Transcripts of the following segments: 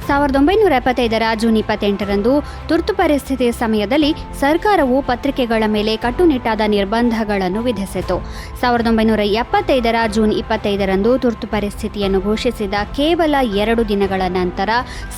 1975ರ June 28ರಂದು ತುರ್ತು ಪರಿಸ್ಥಿತಿಯ ಸಮಯದಲ್ಲಿ ಸರ್ಕಾರವು ಪತ್ರಿಕೆಗಳ ಮೇಲೆ ಕಟ್ಟುನಿಟ್ಟಾದ ನಿರ್ಬಂಧಗಳನ್ನು ವಿಧಿಸಿತು. 1975ರ ಜೂನ್ 25ರಂದು ತುರ್ತು ಪರಿಸ್ಥಿತಿಯನ್ನು ಘೋಷಿಸಿದ ಕೇವಲ 2 ದಿನಗಳ ನಂತರ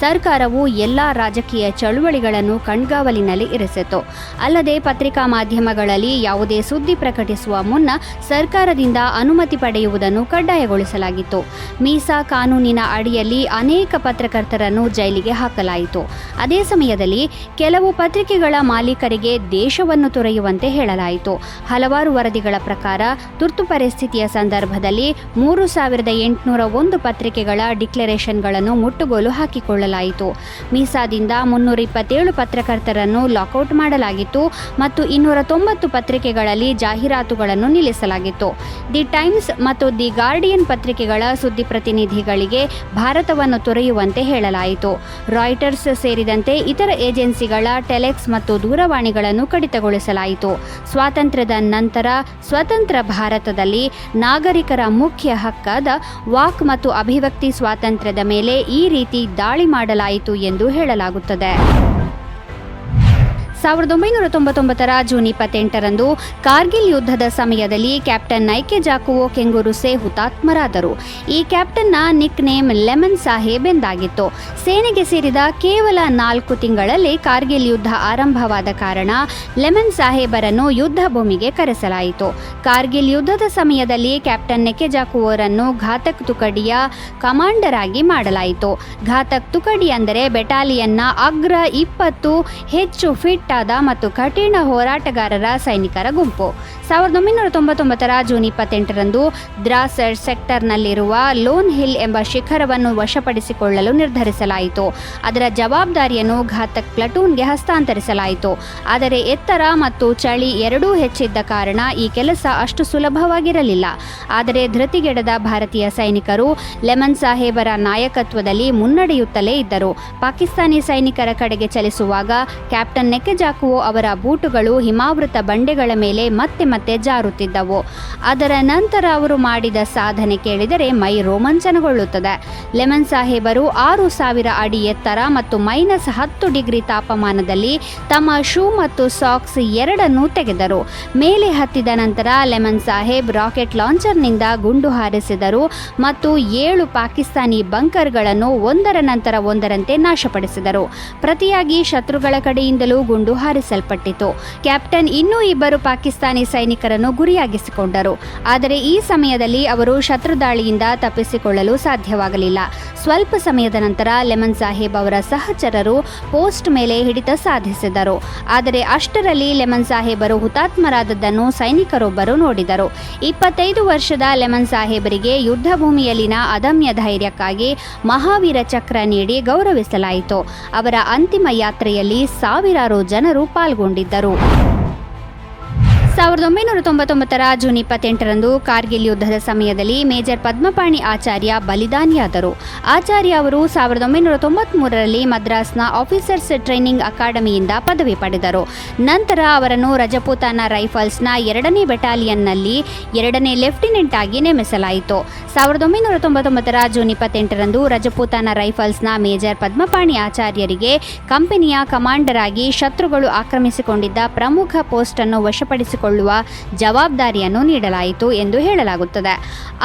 ಸರ್ಕಾರವು ಎಲ್ಲ ರಾಜಕೀಯ ಚಳುವಳಿಗಳನ್ನು ಕಣ್ಗಾವಲಿನಲ್ಲಿ ಇರಿಸಿತು. ಅಲ್ಲದೆ ಪತ್ರಿಕಾ ಮಾಧ್ಯಮಗಳಲ್ಲಿ ಯಾವುದೇ ಸುದ್ದಿ ಪ್ರಕಟಿಸುವ ಮುನ್ನ ಸರ್ಕಾರದಿಂದ ಅನುಮತಿ ಪಡೆಯುವುದನ್ನು ಕಡ್ಡಾಯಗೊಳಿಸಲಾಗಿತ್ತು. ಮೀಸಾ ಕಾನೂನಿನ ಅಡಿಯಲ್ಲಿ ಅನೇಕ ಪತ್ರಕರ್ತರನ್ನು ಜೈಲಿಗೆ ಹಾಕಲಾಯಿತು. ಅದೇ ಸಮಯದಲ್ಲಿ ಕೆಲವು ಪತ್ರಿಕೆಗಳ ಮಾಲೀಕರಿಗೆ ದೇಶವನ್ನು ತೊರೆಯುವಂತೆ ಹೇಳಲಾಯಿತು. ಹಲವಾರು ವರದಿಗಳ ಪ್ರಕಾರ ತುರ್ತು ಪರಿಸ್ಥಿತಿಯ ಸಂದರ್ಭದಲ್ಲಿ 3801 ಪತ್ರಿಕೆಗಳ ಡಿಕ್ಲರೇಷನ್ಗಳನ್ನು ಮುಟ್ಟುಗೋಲು ಹಾಕಿಕೊಳ್ಳಲಾಯಿತು. ಮೀಸಾದಿಂದ 327 ಪತ್ರಕರ್ತರನ್ನು ಲಾಕೌಟ್ ಮಾಡಲಾಗಿತ್ತು ಮತ್ತು 290 ಪತ್ರಿಕೆಗಳಲ್ಲಿ ಜಾಹೀರಾತುಗಳನ್ನು ನಿಲ್ಲಿಸಲಾಗಿತ್ತು. ದಿ ಟೈಮ್ಸ್ ಮತ್ತು ದಿ ಗಾರ್ಡಿಯನ್ ಪತ್ರಿಕೆಗಳ ಸುದ್ದಿ ಪ್ರತಿನಿಧಿಗಳಿಗೆ ಭಾರತವನ್ನು ತೊರೆಯುವಂತೆ ಹೇಳಲಾಯಿತು. ರಾಯ್ಟರ್ಸ್ ಸೇರಿದಂತೆ ಇತರ ಏಜೆನ್ಸಿಗಳ ಟೆಲೆಕ್ಸ್ ಮತ್ತು ದೂರವಾಣಿಗಳನ್ನು ಕಡಿತಗೊಳಿಸಲಾಯಿತು. ಸ್ವಾತಂತ್ರ್ಯದ ನಂತರ ಸ್ವತಂತ್ರ ಭಾರತದಲ್ಲಿ ನಾಗರಿಕರ ಮುಖ್ಯ ಹಕ್ಕಾದ ವಾಕ್ ಮತ್ತು ಅಭಿವ್ಯಕ್ತಿ ಸ್ವಾತಂತ್ರ್ಯದ ಮೇಲೆ ಈ ರೀತಿ ದಾಳಿ ಮಾಡಲಾಯಿತು ಎಂದು ಹೇಳಲಾಗುತ್ತದೆ. 1999ರ ಜೂನ್ 28ರಂದು ಕಾರ್ಗಿಲ್ ಯುದ್ಧದ ಸಮಯದಲ್ಲಿ ಕ್ಯಾಪ್ಟನ್ ನೈಕೆ ಜಾಕುವೋ ಕೆಂಗುರುಸೆ ಹುತಾತ್ಮರಾದರು. ಈ ಕ್ಯಾಪ್ಟನ್ನ ನಿಕ್ ನೇಮ್ ಲೆಮನ್ ಸಾಹೇಬ್ ಎಂದಾಗಿತ್ತು. ಸೇನೆಗೆ ಸೇರಿದ ಕೇವಲ 4 ತಿಂಗಳಲ್ಲಿ ಕಾರ್ಗಿಲ್ ಯುದ್ಧ ಆರಂಭವಾದ ಕಾರಣ ಲೆಮನ್ ಸಾಹೇಬರನ್ನು ಯುದ್ಧ ಭೂಮಿಗೆ ಕರೆಸಲಾಯಿತು. ಕಾರ್ಗಿಲ್ ಯುದ್ಧದ ಸಮಯದಲ್ಲಿ ಕ್ಯಾಪ್ಟನ್ ನೆಕೆ ಜಾಕುವೋರನ್ನು ಘಾತಕ್ ತುಕಡಿಯ ಕಮಾಂಡರ್ ಆಗಿ ಮಾಡಲಾಯಿತು. ಘಾತಕ್ ತುಕಡಿ ಅಂದರೆ ಬೆಟಾಲಿಯನ್ನ ಅಗ್ರ 20 ಹೆಚ್ಚು ಫಿಟ್ ಆದ ಮತ್ತು ಕಠಿಣ ಹೋರಾಟಗಾರರ ಸೈನಿಕರ ಗುಂಪು. 1999ರ ಜೂನ್ 28ರಂದು ದ್ರಾಸ್ ಸೆಕ್ಟರ್ನಲ್ಲಿರುವ ಲೋನ್ ಹಿಲ್ ಎಂಬ ಶಿಖರವನ್ನು ವಶಪಡಿಸಿಕೊಳ್ಳಲು ನಿರ್ಧರಿಸಲಾಯಿತು. ಅದರ ಜವಾಬ್ದಾರಿಯನ್ನು ಘಾತಕ್ ಪ್ಲಟೂನ್ಗೆ ಹಸ್ತಾಂತರಿಸಲಾಯಿತು. ಆದರೆ ಎತ್ತರ ಮತ್ತು ಚಳಿ ಎರಡೂ ಹೆಚ್ಚಿದ್ದ ಕಾರಣ ಈ ಕೆಲಸ ಅಷ್ಟು ಸುಲಭವಾಗಿರಲಿಲ್ಲ. ಆದರೆ ಧೃತಿಗೆಡದ ಭಾರತೀಯ ಸೈನಿಕರು ಲೆಮನ್ ಸಾಹೇಬರ ನಾಯಕತ್ವದಲ್ಲಿ ಮುನ್ನಡೆಯುತ್ತಲೇ ಇದ್ದರು. ಪಾಕಿಸ್ತಾನಿ ಸೈನಿಕರ ಕಡೆಗೆ ಚಲಿಸುವಾಗ ಕ್ಯಾಪ್ಟನ್ ನೆಕೆ ಜಾಕುವೋ ಅವರ ಬೂಟುಗಳು ಹಿಮಾವೃತ ಬಂಡೆಗಳ ಮೇಲೆ ಮತ್ತೆ ಮತ್ತೆ ಜಾರುತ್ತಿದ್ದವು. ಅದರ ನಂತರ ಅವರು ಮಾಡಿದ ಸಾಧನೆ ಕೇಳಿದರೆ ಮೈ ರೋಮಾಂಚನಗೊಳ್ಳುತ್ತದೆ. ಲೆಮನ್ ಸಾಹೇಬರು 6000 ಅಡಿ ಎತ್ತರ ಮತ್ತು -10 ಡಿಗ್ರಿ ತಾಪಮಾನದಲ್ಲಿ ತಮ್ಮ ಶೂ ಮತ್ತು ಸಾಕ್ಸ್ ಎರಡನ್ನೂ ತೆಗೆದರು. ಮೇಲೆ ಹತ್ತಿದ ನಂತರ ಲೆಮನ್ ಸಾಹೇಬ್ ರಾಕೆಟ್ ಲಾಂಚರ್ನಿಂದ ಗುಂಡು ಹಾರಿಸಿದರು ಮತ್ತು 7 ಪಾಕಿಸ್ತಾನಿ ಬಂಕರ್ಗಳನ್ನು ಒಂದರ ನಂತರ ಒಂದರಂತೆ ನಾಶಪಡಿಸಿದರು. ಪ್ರತಿಯಾಗಿ ಶತ್ರುಗಳ ಕಡೆಯಿಂದಲೂ ಗುಂಡು ಹಾರಿಸಲ್ಪಟ್ಟಿತು. ಕ್ಯಾಪ್ಟನ್ ಇನ್ನೂ 2 ಪಾಕಿಸ್ತಾನಿ ಸೈನಿಕರನ್ನು ಗುರಿಯಾಗಿಸಿಕೊಂಡರು. ಆದರೆ ಈ ಸಮಯದಲ್ಲಿ ಅವರು ಶತ್ರು ದಾಳಿಯಿಂದ ತಪ್ಪಿಸಿಕೊಳ್ಳಲು ಸಾಧ್ಯವಾಗಲಿಲ್ಲ. ಸ್ವಲ್ಪ ಸಮಯದ ನಂತರ ಲೆಮನ್ ಸಾಹೇಬ್ ಅವರ ಸಹಚರರು ಪೋಸ್ಟ್ ಮೇಲೆ ಹಿಡಿತ ಸಾಧಿಸಿದರು. ಆದರೆ ಅಷ್ಟರಲ್ಲಿ ಲೆಮನ್ ಸಾಹೇಬರು ಹುತಾತ್ಮರಾದದ್ದನ್ನು ಸೈನಿಕರೊಬ್ಬರು ನೋಡಿದರು. 25 ವರ್ಷದ ಲೆಮನ್ ಸಾಹೇಬರಿಗೆ ಯುದ್ಧ ಭೂಮಿಯಲ್ಲಿನ ಅದಮ್ಯ ಧೈರ್ಯಕ್ಕಾಗಿ ಮಹಾವೀರ ಚಕ್ರ ನೀಡಿ ಗೌರವಿಸಲಾಯಿತು. ಅವರ ಅಂತಿಮ ಯಾತ್ರೆಯಲ್ಲಿ ಸಾವಿರಾರು ಜನರು ಪಾಲ್ಗೊಂಡಿದ್ದರು. 1999ರ ಜೂನ್ 28ರಂದು ಕಾರ್ಗಿಲ್ ಯುದ್ಧದ ಸಮಯದಲ್ಲಿ ಮೇಜರ್ ಪದ್ಮಪಾಣಿ ಆಚಾರ್ಯ ಬಲಿದಾನಿಯಾದರು. ಆಚಾರ್ಯ ಅವರು 1993ರಲ್ಲಿ ಮದ್ರಾಸ್ನ ಆಫೀಸರ್ಸ್ ಟ್ರೈನಿಂಗ್ ಅಕಾಡೆಮಿಯಿಂದ ಪದವಿ ಪಡೆದರು. ನಂತರ ಅವರನ್ನು ರಜಪೂತಾನ ರೈಫಲ್ಸ್ನ 2ನೇ ಬೆಟಾಲಿಯನ್ನಲ್ಲಿ 2ನೇ ಲೆಫ್ಟಿನೆಂಟ್ ಆಗಿ ನೇಮಿಸಲಾಯಿತು. 1999ರ ಜೂನ್ 28ರಂದು ರಜಪೂತಾನ ರೈಫಲ್ಸ್ನ ಮೇಜರ್ ಪದ್ಮಪಾಣಿ ಆಚಾರ್ಯರಿಗೆ ಕಂಪನಿಯ ಕಮಾಂಡರ್ ಆಗಿ ಶತ್ರುಗಳು ಆಕ್ರಮಿಸಿಕೊಂಡಿದ್ದ ಪ್ರಮುಖ ಪೋಸ್ಟ್ ಅನ್ನು ವಶಪಡಿಸಿಕೊಳ್ಳುವ ಜವಾಬ್ದಾರಿಯನ್ನು ನೀಡಲಾಯಿತು ಎಂದು ಹೇಳಲಾಗುತ್ತದೆ.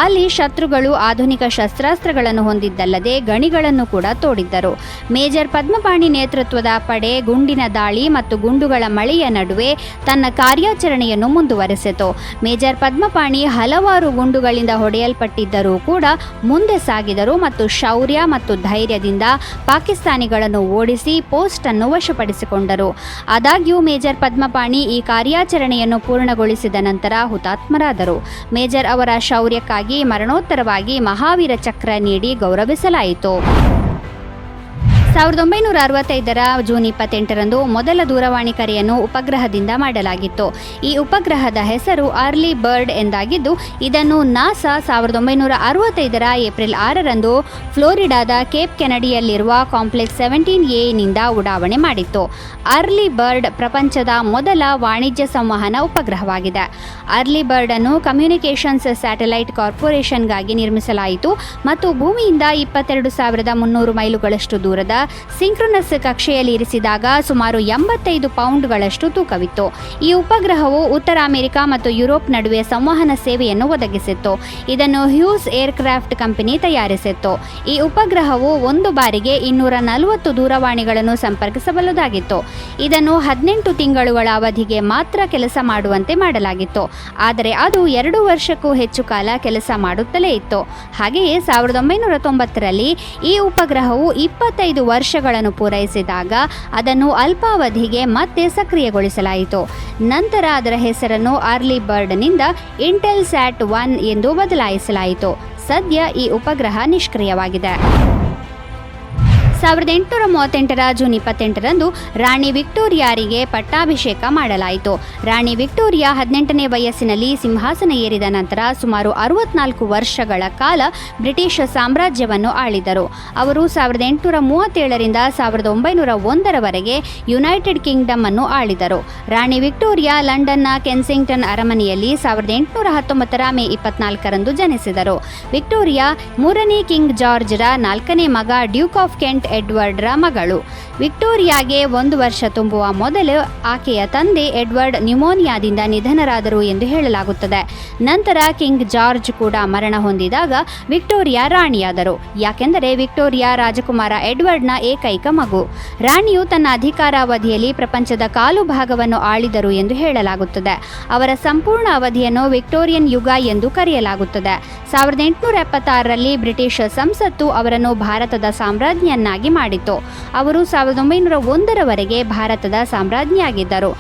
ಅಲ್ಲಿ ಶತ್ರುಗಳು ಆಧುನಿಕ ಶಸ್ತ್ರಾಸ್ತ್ರಗಳನ್ನು ಹೊಂದಿದ್ದಲ್ಲದೆ ಗಣಿಗಳನ್ನು ಕೂಡ ತೋಡಿದ್ದರು. ಮೇಜರ್ ಪದ್ಮಪಾಣಿ ನೇತೃತ್ವದ ಪಡೆ ಗುಂಡಿನ ದಾಳಿ ಮತ್ತು ಗುಂಡುಗಳ ಮಳೆಯ ನಡುವೆ ತನ್ನ ಕಾರ್ಯಾಚರಣೆಯನ್ನು ಮುಂದುವರೆಸಿತು. ಮೇಜರ್ ಪದ್ಮಪಾಣಿ ಹಲವಾರು ಗುಂಡುಗಳಿಂದ ಹೊಡೆಯಲ್ಪಟ್ಟಿದ್ದರೂ ಕೂಡ ಮುಂದೆ ಸಾಗಿದರು ಮತ್ತು ಶೌರ್ಯ ಮತ್ತು ಧೈರ್ಯದಿಂದ ಪಾಕಿಸ್ತಾನಿಗಳನ್ನು ಓಡಿಸಿ ಪೋಸ್ಟ್ ಅನ್ನು ವಶಪಡಿಸಿಕೊಂಡರು. ಆದಾಗ್ಯೂ ಮೇಜರ್ ಪದ್ಮಪಾಣಿ ಈ ಕಾರ್ಯಾಚರಣೆಯನ್ನು ಪೂರ್ಣಗೊಳಿಸಿದ ನಂತರ ಹುತಾತ್ಮರಾದರು. ಮೇಜರ್ ಅವರ ಶೌರ್ಯಕ್ಕಾಗಿ ಮರಣೋತ್ತರವಾಗಿ ಮಹಾವೀರ ಚಕ್ರ ನೀಡಿ ಗೌರವಿಸಲಾಯಿತು. 1965ರ ಜೂನ್ 28ರಂದು ಮೊದಲ ದೂರವಾಣಿ ಕರೆಯನ್ನು ಉಪಗ್ರಹದಿಂದ ಮಾಡಲಾಗಿತ್ತು. ಈ ಉಪಗ್ರಹದ ಹೆಸರು ಅರ್ಲಿ ಬರ್ಡ್ ಎಂದಾಗಿದ್ದು, ಇದನ್ನು ನಾಸಾ 1965ರ ಏಪ್ರಿಲ್ 6ರಂದು ಫ್ಲೋರಿಡಾದ ಕೇಪ್ ಕೆನಡಿಯಲ್ಲಿರುವ ಕಾಂಪ್ಲೆಕ್ಸ್ 17A ನಿಂದ ಉಡಾವಣೆ ಮಾಡಿತ್ತು. ಅರ್ಲಿ ಬರ್ಡ್ ಪ್ರಪಂಚದ ಮೊದಲ ವಾಣಿಜ್ಯ ಸಂವಹನ ಉಪಗ್ರಹವಾಗಿದೆ. ಅರ್ಲಿ ಬರ್ಡ್ ಅನ್ನು ಕಮ್ಯುನಿಕೇಷನ್ಸ್ ಸ್ಯಾಟಲೈಟ್ ಕಾರ್ಪೊರೇಷನ್ಗಾಗಿ ನಿರ್ಮಿಸಲಾಯಿತು ಮತ್ತು ಭೂಮಿಯಿಂದ 22,300 ಮೈಲುಗಳಷ್ಟು ದೂರದ ಸಿಂಕ್ರೊನಸ್ ಕಕ್ಷೆಯಲ್ಲಿ ಇರಿಸಿದಾಗ ಸುಮಾರು 85 ಪೌಂಡ್ಗಳಷ್ಟು ತೂಕವಿತ್ತು. ಈ ಉಪಗ್ರಹವು ಉತ್ತರ ಅಮೆರಿಕ ಮತ್ತು ಯುರೋಪ್ ನಡುವೆ ಸಂವಹನ ಸೇವೆಯನ್ನು ಒದಗಿಸಿತ್ತು. ಇದನ್ನು ಹ್ಯೂಸ್ ಏರ್ಕ್ರಾಫ್ಟ್ ಕಂಪನಿ ತಯಾರಿಸಿತ್ತು. ಈ ಉಪಗ್ರಹವು ಒಂದು ಬಾರಿಗೆ 240 ದೂರವಾಣಿಗಳನ್ನು ಸಂಪರ್ಕಿಸಬಲ್ಲದಾಗಿತ್ತು. ಇದನ್ನು 18 ತಿಂಗಳುಗಳ ಅವಧಿಗೆ ಮಾತ್ರ ಕೆಲಸ ಮಾಡುವಂತೆ ಮಾಡಲಾಗಿತ್ತು, ಆದರೆ ಅದು 2 ವರ್ಷಕ್ಕೂ ಹೆಚ್ಚು ಕಾಲ ಕೆಲಸ ಮಾಡುತ್ತಲೇ ಇತ್ತು. ಹಾಗೆಯೇ 1990ರಲ್ಲಿ ಈ ಉಪಗ್ರಹವು 25 ವರ್ಷಗಳನ್ನು ಪೂರೈಸಿದಾಗ ಅದನ್ನು ಅಲ್ಪಾವಧಿಗೆ ಮತ್ತೆ ಸಕ್ರಿಯಗೊಳಿಸಲಾಯಿತು. ನಂತರ ಅದರ ಹೆಸರನ್ನು ಅರ್ಲಿ ಬರ್ಡ್ನಿಂದ ಇಂಟೆಲ್ ಸ್ಯಾಟ್ 1 ಎಂದು ಬದಲಾಯಿಸಲಾಯಿತು. ಸದ್ಯ ಈ ಉಪಗ್ರಹ ನಿಷ್ಕ್ರಿಯವಾಗಿದೆ. 1838ರ ಜೂನ್ 28ರಂದು ರಾಣಿ ವಿಕ್ಟೋರಿಯಾರಿಗೆ ಪಟ್ಟಾಭಿಷೇಕ ಮಾಡಲಾಯಿತು. ರಾಣಿ ವಿಕ್ಟೋರಿಯಾ 18ನೇ ವಯಸ್ಸಿನಲ್ಲಿ ಸಿಂಹಾಸನ ಏರಿದ ನಂತರ ಸುಮಾರು 64 ವರ್ಷಗಳ ಕಾಲ ಬ್ರಿಟಿಷ್ ಸಾಮ್ರಾಜ್ಯವನ್ನು ಆಳಿದರು. ಅವರು 1837ರಿಂದ 1901ರವರೆಗೆ ಯುನೈಟೆಡ್ ಕಿಂಗ್ಡಮ್ ಅನ್ನು ಆಳಿದರು. ರಾಣಿ ವಿಕ್ಟೋರಿಯಾ ಲಂಡನ್ನ ಕೆನ್ಸಿಂಗ್ಟನ್ ಅರಮನೆಯಲ್ಲಿ 1819ರ ಮೇ 24ರಂದು ಜನಿಸಿದರು. ವಿಕ್ಟೋರಿಯಾ 3ನೇ ಕಿಂಗ್ ಜಾರ್ಜ್ರ 4ನೇ ಮಗ ಡ್ಯೂಕ್ ಆಫ್ ಕೆಂಟ್ ಎಡ್ವರ್ಡ್ರ ಮಗಳು. ವಿಕ್ಟೋರಿಯಾಗೆ 1 ವರ್ಷ ತುಂಬುವ ಮೊದಲು ಆಕೆಯ ತಂದೆ ಎಡ್ವರ್ಡ್ ನ್ಯೂಮೋನಿಯಾದಿಂದ ನಿಧನರಾದರು ಎಂದು ಹೇಳಲಾಗುತ್ತದೆ. ನಂತರ ಕಿಂಗ್ ಜಾರ್ಜ್ ಕೂಡ ಮರಣ ಹೊಂದಿದಾಗ ವಿಕ್ಟೋರಿಯಾ ರಾಣಿಯಾದರು. ಯಾಕೆಂದರೆ ವಿಕ್ಟೋರಿಯಾ ರಾಜಕುಮಾರ ಎಡ್ವರ್ಡ್ನ ಏಕೈಕ ಮಗು. ರಾಣಿಯು ತನ್ನ ಅಧಿಕಾರಾವಧಿಯಲ್ಲಿ ಪ್ರಪಂಚದ ಕಾಲು ಭಾಗವನ್ನು ಆಳಿದರು ಎಂದು ಹೇಳಲಾಗುತ್ತದೆ. ಅವರ ಸಂಪೂರ್ಣ ಅವಧಿಯನ್ನು ವಿಕ್ಟೋರಿಯನ್ ಯುಗ ಎಂದು ಕರೆಯಲಾಗುತ್ತದೆ. 1876ರಲ್ಲಿ ಬ್ರಿಟಿಷ್ ಸಂಸತ್ತು ಅವರನ್ನು ಭಾರತದ ಸಾಮ್ರಾಜ್ಞಿಯನ್ನಾಗಿ ಮಾಡಿತು. ಅವರು 1901ರವರೆಗೆ ಭಾರತದ ಸಾಮ್ರಾಜ್ಞಿಯಾಗಿದ್ದರು.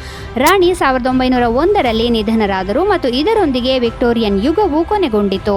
ರಾಣಿ 1901ರಲ್ಲಿ ನಿಧನರಾದರು ಮತ್ತು ಇದರೊಂದಿಗೆ ವಿಕ್ಟೋರಿಯನ್ ಯುಗವು ಕೊನೆಗೊಂಡಿತು.